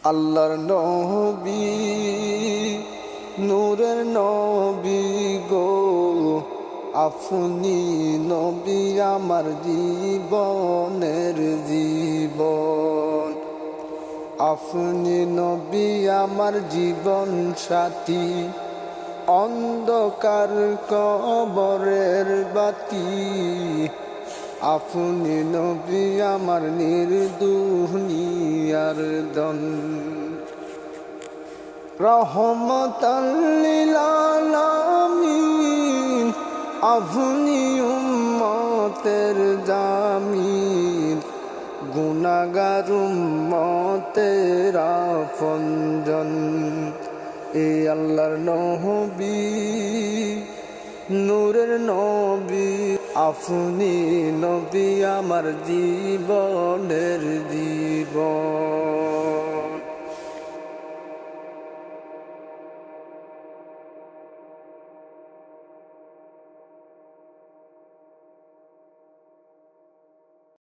আল্লাহর নবী নূরের নবী গো, আপনি নবী আমার জীবনের জীবন। আপনি নবী আমার জীবন সাথী, অন্ধকার কবরের বাতি। আপনি নবী আমার নির্দুনিয়ার দন। রহমতাল লিল আলামিন, আপনি উম্মতের জামিন। গুনাহগার উম্মতের আপনজন। এ আল্লাহর নবী নূরের নবী, আপনি নবী আমার জীবনের জীবন।